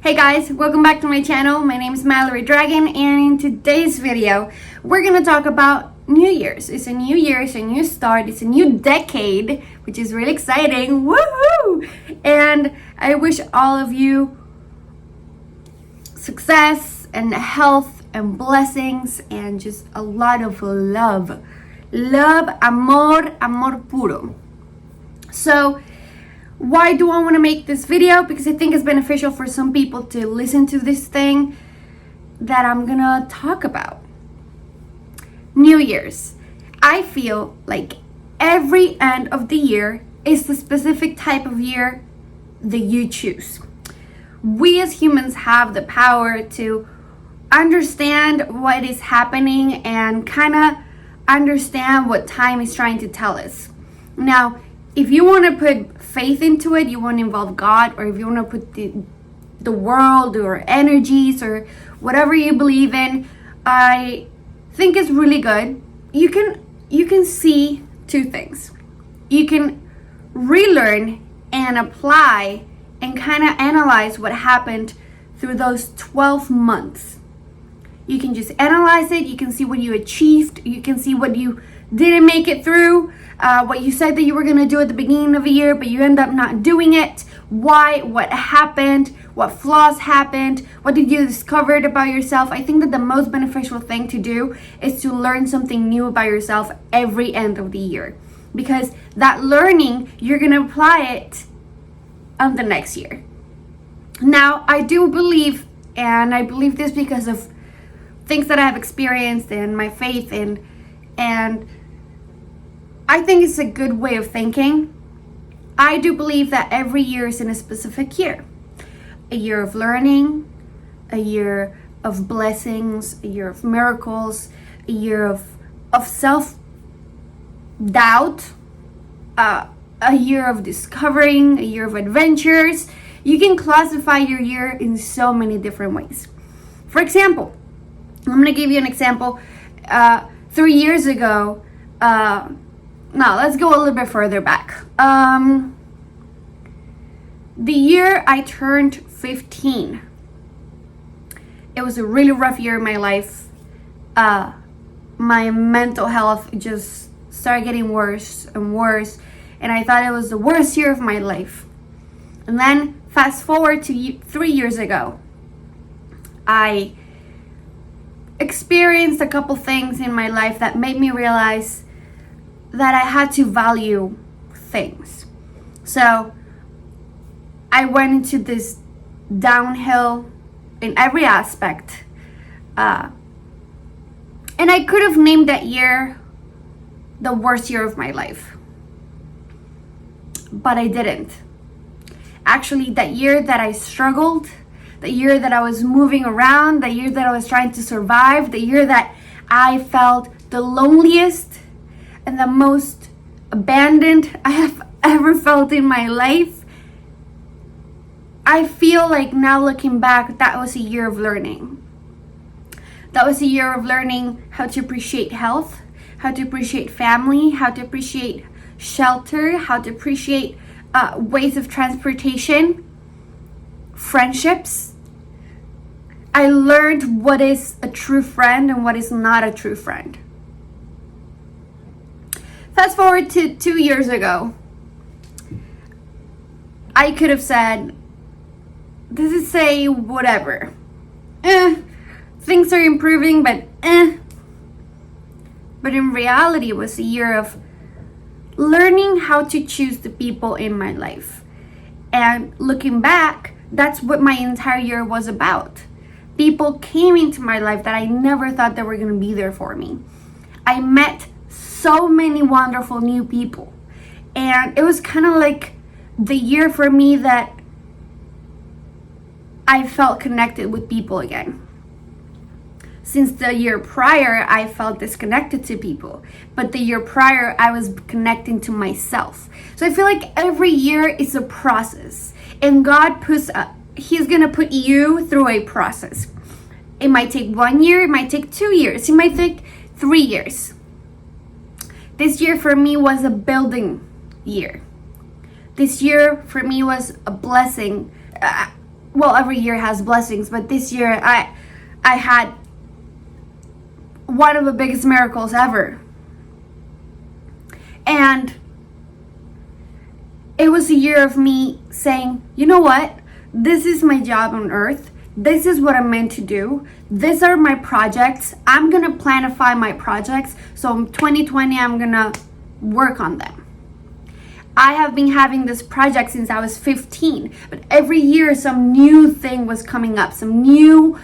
Hey guys, welcome back to my channel. My name is Mallory Dragon, and in today's video, we're gonna talk about New Year's. It's a new year, it's a new start, it's a new decade, which is really exciting. Woohoo! And I wish all of you success and health and blessings and just a lot of love. Love, amor puro. So, why do I want to make this video? Because I think it's beneficial for some people to listen to this thing that I'm gonna talk about. New Year's. I feel like every end of the year is the specific type of year that you choose. We as humans have the power to understand what is happening and kind of understand what time is trying to tell us. Now, if you want to put faith into it, you want to involve God, or if you want to put the world or energies or whatever you believe in, I think it's really good. You can see two things. You can relearn and apply and kind of analyze what happened through those 12 months. You can just analyze it. You can see what you achieved. You can see what you didn't make it through. What you said that you were going to do at the beginning of the year, but you end up not doing it. Why? What happened? What flaws happened? What did you discover about yourself? I think that the most beneficial thing to do is to learn something new about yourself every end of the year. Because that learning, you're going to apply it on the next year. Now, I do believe, and I believe this because of things that I have experienced and my faith and I think it's a good way of thinking. I do believe that every year is in a specific year. A year of learning, a year of blessings, a year of miracles, a year of self-doubt, a year of discovering, a year of adventures. You can classify your year in so many different ways. For example, I'm going to give you an example. 3 years ago, now, let's go a little bit further back. The year I turned 15, it was a really rough year in my life. My mental health just started getting worse and worse, and I thought it was the worst year of my life. And then, fast forward to 3 years ago, I experienced a couple things in my life that made me realize that I had to value things. So I went into this downhill in every aspect. And I could have named that year the worst year of my life. But I didn't. Actually, that year that I struggled, the year that I was moving around, the year that I was trying to survive, the year that I felt the loneliest and the most abandoned I have ever felt in my life, I feel like now looking back, that was a year of learning. That was a year of learning how to appreciate health, how to appreciate family, how to appreciate shelter, how to appreciate ways of transportation, friendships. I learned what is a true friend and what is not a true friend. Fast forward to 2 years ago. I could have said, this is say whatever. Things are improving, but But in reality, it was a year of learning how to choose the people in my life. And looking back, that's what my entire year was about. People came into my life that I never thought they were going to be there for me. I met so many wonderful new people. And it was kind of like the year for me that I felt connected with people again. Since the year prior, I felt disconnected to people. But the year prior, I was connecting to myself. So I feel like every year is a process. And God He's going to put you through a process. It might take 1 year, it might take 2 years, it might take 3 years. This year for me was a building year. This year for me was a blessing. well, every year has blessings, but this year I had one of the biggest miracles ever. And it was a year of me saying, you know what? This is my job on earth. This is what I'm meant to do. These are my projects. I'm going to planify my projects. So in 2020, I'm going to work on them. I have been having this project since I was 15, but every year some new thing was coming up, some new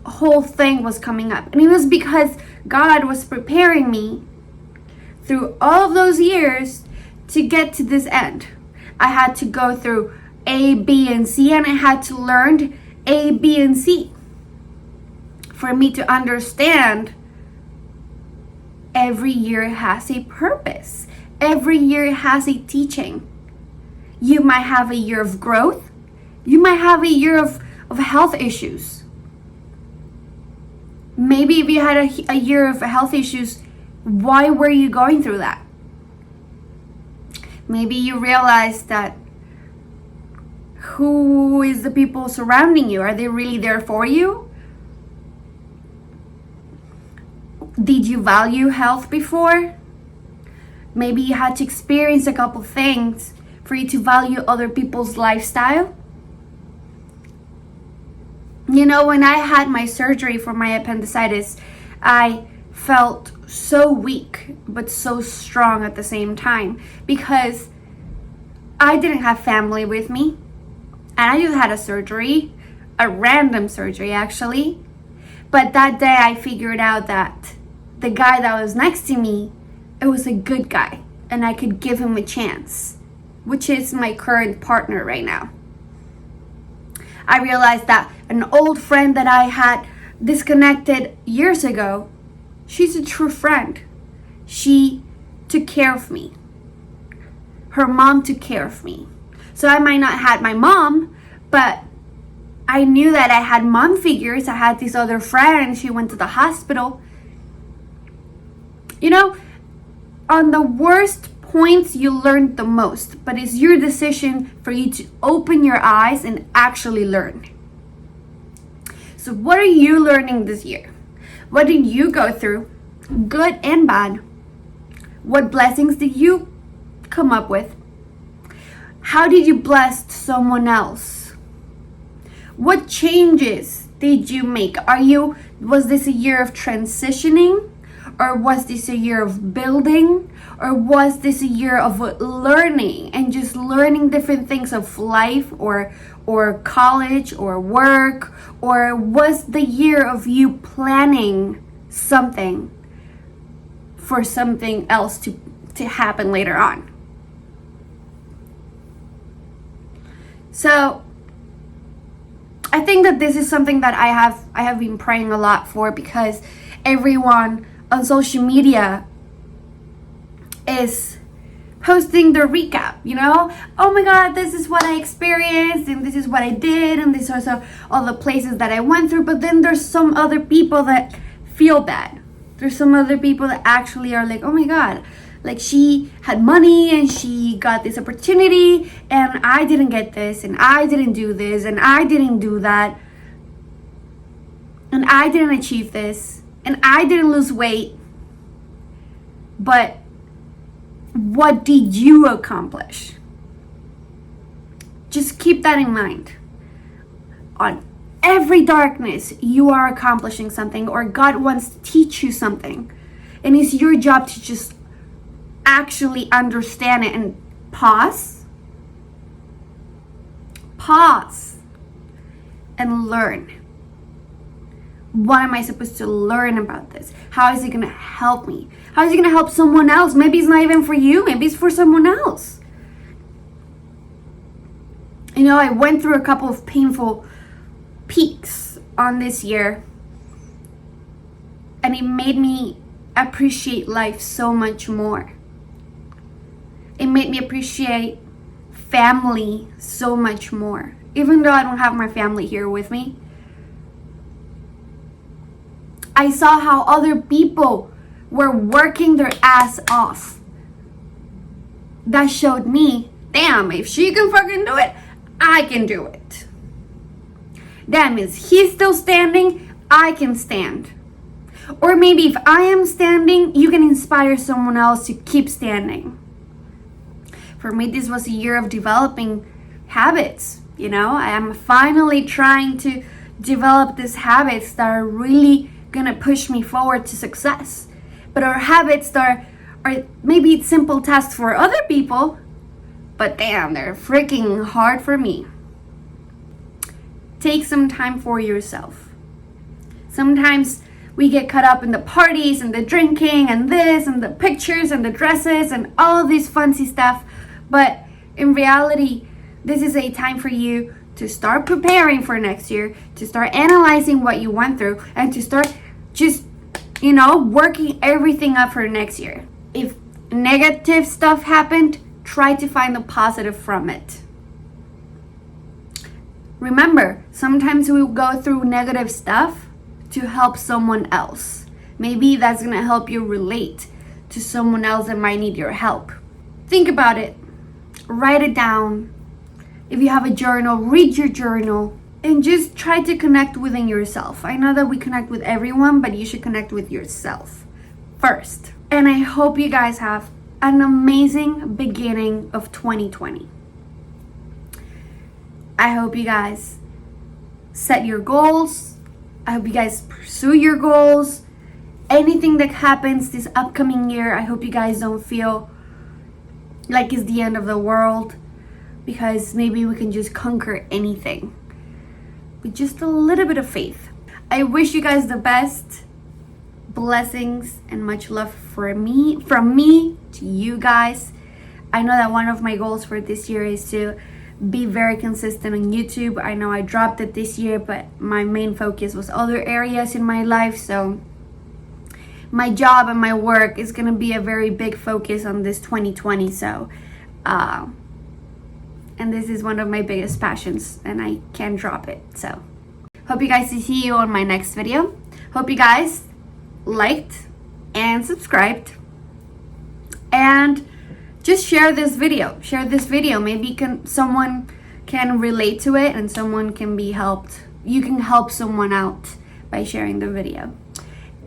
whole thing was coming up. And it was because God was preparing me through all of those years to get to this end. I had to go through A, B, and C, and I had to learn A, B, and C for me to understand every year has a purpose. Every year has a teaching. You might have a year of growth. You might have a year of health issues. Maybe if you had a year of health issues, why were you going through that? Maybe you realized that who is the people surrounding you? Are they really there for you? Did you value health before? Maybe you had to experience a couple things for you to value other people's lifestyle. You know, when I had my surgery for my appendicitis, I felt so weak but so strong at the same time because I didn't have family with me, and I just had a surgery, a random surgery actually. But that day I figured out that the guy that was next to me, it was a good guy and I could give him a chance, which is my current partner right now. I realized that an old friend that I had disconnected years ago, she's a true friend. She took care of me. Her mom took care of me. So I might not have my mom, but I knew that I had mom figures. I had this other friend. She went to the hospital. You know, on the worst points you learn the most, but it's your decision for you to open your eyes and actually learn. So what are you learning this year? What did you go through, good and bad? What blessings did you come up with? How did you bless someone else? What changes did you make? Was this a year of transitioning? Or was this a year of building? Or was this a year of learning and just learning different things of life or college or work? Or was the year of you planning something for something else to happen later on? So I think that this is something that I have been praying a lot for, because everyone on social media is posting the recap, you know? Oh my God, this is what I experienced, and this is what I did, and these are all the places that I went through. But then there's some other people that feel bad. There's some other people that actually are like, oh my God, like she had money and she got this opportunity and I didn't get this, and I didn't do this, and I didn't do that, and I didn't achieve this, and I didn't lose weight. But what did you accomplish? Just keep that in mind. On every darkness, you are accomplishing something, or God wants to teach you something. And it's your job to just actually understand it and pause and learn. What am I supposed to learn about this? How is it going to help me? How is it going to help someone else? Maybe it's not even for you. Maybe it's for someone else. You know, I went through a couple of painful peaks on this year, and it made me appreciate life so much more. It made me appreciate family so much more. Even though I don't have my family here with me, I saw how other people were working their ass off. That showed me, damn, if she can fucking do it, I can do it. That means he's still standing, I can stand. Or maybe if I am standing, you can inspire someone else to keep standing. For me, this was a year of developing habits. I am finally trying to develop these habits that are really gonna push me forward to success. But our habits are maybe simple tasks for other people, but damn, they're freaking hard for me. Take some time for yourself. Sometimes we get caught up in the parties and the drinking and this and the pictures and the dresses and all of this fancy stuff. But in reality, this is a time for you to start preparing for next year, to start analyzing what you went through, and to start just, working everything up for next year. If negative stuff happened, try to find the positive from it. Remember, sometimes we go through negative stuff to help someone else. Maybe that's gonna help you relate to someone else that might need your help. Think about it. Write it down. If you have a journal, read your journal and just try to connect within yourself. I know that we connect with everyone, but you should connect with yourself first. And I hope you guys have an amazing beginning of 2020. I hope you guys set your goals. I hope you guys pursue your goals. Anything that happens this upcoming year, I hope you guys don't feel like it's the end of the world, because maybe we can just conquer anything with just a little bit of faith. I wish you guys the best. Blessings and much love from me to you guys. I know that one of my goals for this year is to be very consistent on YouTube. I know I dropped it this year, but my main focus was other areas in my life. So my job and my work is gonna be a very big focus on this 2020. So, and this is one of my biggest passions, and I can't drop it. So, hope you guys to see you on my next video. Hope you guys liked and subscribed, and just share this video. Maybe someone can relate to it, and someone can be helped. You can help someone out by sharing the video.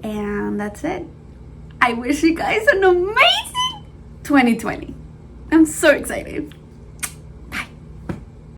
And that's it. I wish you guys an amazing 2020. I'm so excited.